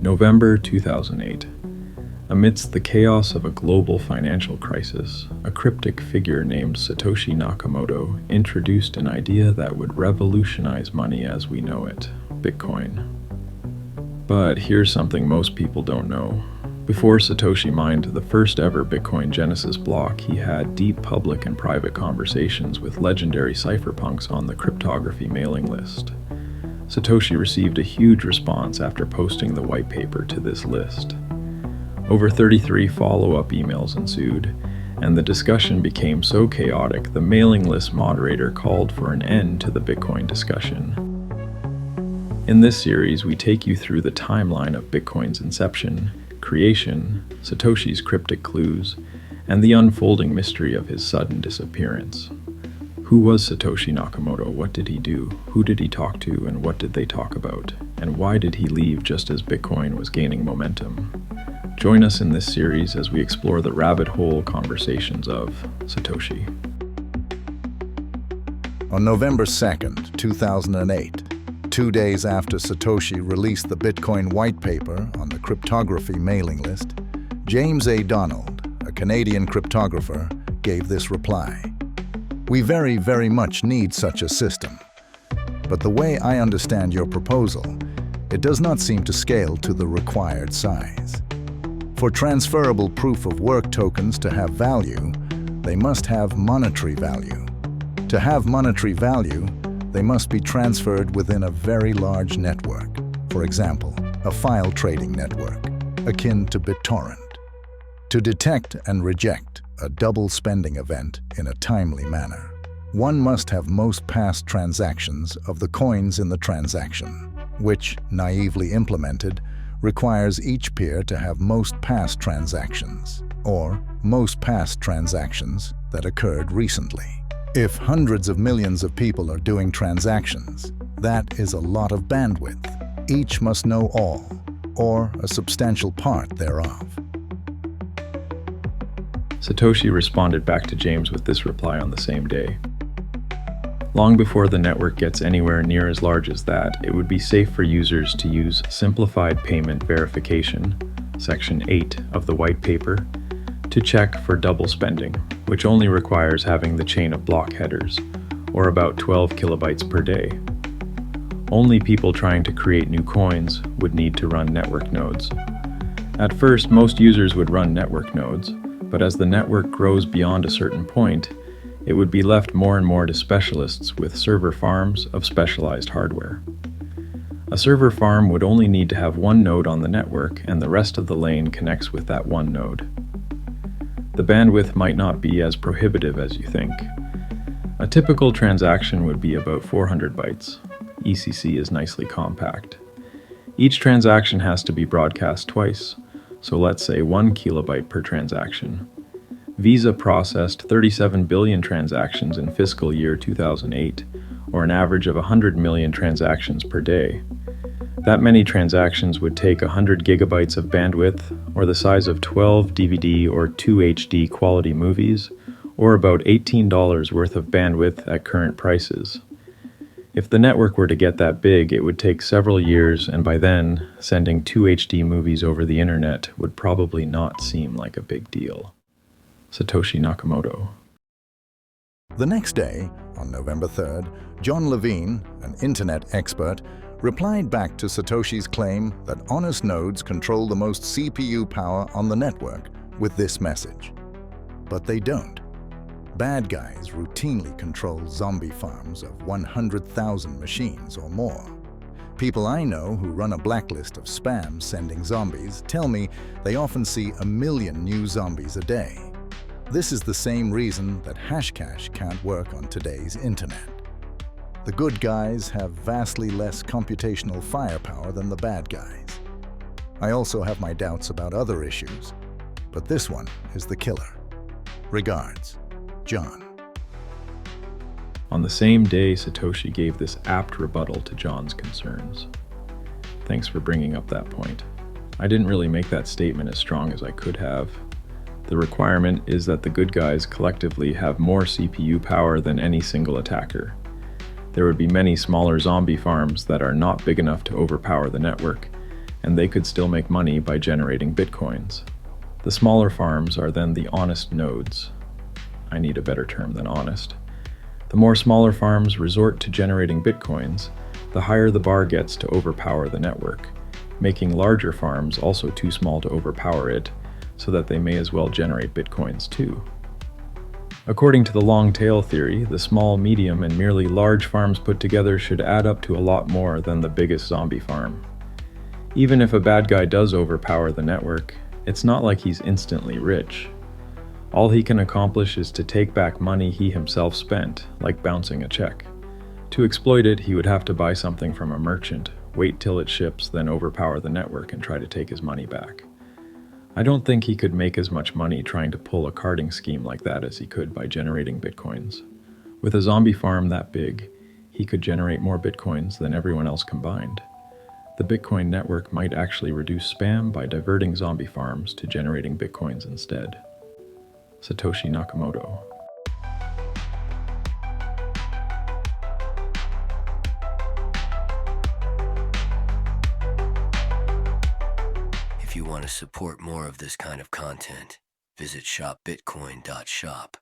November 2008. Amidst the chaos of a global financial crisis, a cryptic figure named Satoshi Nakamoto introduced an idea that would revolutionize money as we know it, Bitcoin. But here's something most people don't know. Before Satoshi mined the first ever Bitcoin Genesis block, he had deep public and private conversations with legendary cypherpunks on the cryptography mailing list. Satoshi received a huge response after posting the white paper to this list. Over 33 follow-up emails ensued, and the discussion became so chaotic the mailing list moderator called for an end to the Bitcoin discussion. In this series, we take you through the timeline of Bitcoin's inception, creation, Satoshi's cryptic clues, and the unfolding mystery of his sudden disappearance. Who was Satoshi Nakamoto? What did he do? Who did he talk to, and what did they talk about? And why did he leave just as Bitcoin was gaining momentum? Join us in this series as we explore the rabbit hole conversations of Satoshi. On November 2nd, 2008, 2 days after Satoshi released the Bitcoin white paper on the cryptography mailing list, James A. Donald, a Canadian cryptographer, gave this reply. "We very, very much need such a system. But the way I understand your proposal, it does not seem to scale to the required size. For transferable proof of work tokens to have value, they must have monetary value. To have monetary value, they must be transferred within a very large network, for example, a file trading network, akin to BitTorrent. To detect and reject a double spending event in a timely manner, one must have most past transactions of the coins in the transaction, which, naively implemented, requires each peer to have most past transactions, or most past transactions that occurred recently. If hundreds of millions of people are doing transactions, that is a lot of bandwidth. Each must know all, or a substantial part thereof." Satoshi responded back to James with this reply on the same day. Long before the network gets anywhere near as large as that, it would be safe for users to use simplified payment verification, Section 8 of the white paper, to check for double spending, which only requires having the chain of block headers, or about 12 kilobytes per day. Only people trying to create new coins would need to run network nodes. At first, most users would run network nodes, but as the network grows beyond a certain point, it would be left more and more to specialists with server farms of specialized hardware. A server farm would only need to have one node on the network, and the rest of the lane connects with that one node. The bandwidth might not be as prohibitive as you think. A typical transaction would be about 400 bytes. ECC is nicely compact. Each transaction has to be broadcast twice, so let's say 1 kilobyte per transaction. Visa processed 37 billion transactions in fiscal year 2008, or an average of 100 million transactions per day. That many transactions would take 100 gigabytes of bandwidth, or the size of 12 DVD or 2 HD quality movies, or about $18 worth of bandwidth at current prices. If the network were to get that big, it would take several years, and by then, sending 2 HD movies over the internet would probably not seem like a big deal. Satoshi Nakamoto. The next day, on November 3rd, John Levine, an internet expert, replied back to Satoshi's claim that honest nodes control the most CPU power on the network with this message. But they don't. Bad guys routinely control zombie farms of 100,000 machines or more. People I know who run a blacklist of spam sending zombies tell me they often see 1 million new zombies a day. This is the same reason that Hashcash can't work on today's internet. The good guys have vastly less computational firepower than the bad guys. I also have my doubts about other issues, but this one is the killer. Regards, John. On the same day, Satoshi gave this apt rebuttal to John's concerns. Thanks for bringing up that point. I didn't really make that statement as strong as I could have. The requirement is that the good guys collectively have more CPU power than any single attacker. There would be many smaller zombie farms that are not big enough to overpower the network, and they could still make money by generating bitcoins. The smaller farms are then the honest nodes. I need a better term than honest. The more smaller farms resort to generating bitcoins, the higher the bar gets to overpower the network, making larger farms also too small to overpower it, so that they may as well generate bitcoins too. According to the long tail theory, the small, medium, and merely large farms put together should add up to a lot more than the biggest zombie farm. Even if a bad guy does overpower the network, it's not like he's instantly rich. All he can accomplish is to take back money he himself spent, like bouncing a check. To exploit it, he would have to buy something from a merchant, wait till it ships, then overpower the network and try to take his money back. I don't think he could make as much money trying to pull a carding scheme like that as he could by generating bitcoins. With a zombie farm that big, he could generate more bitcoins than everyone else combined. The Bitcoin network might actually reduce spam by diverting zombie farms to generating bitcoins instead. Satoshi Nakamoto. If you want to support more of this kind of content, visit shopbitcoin.shop.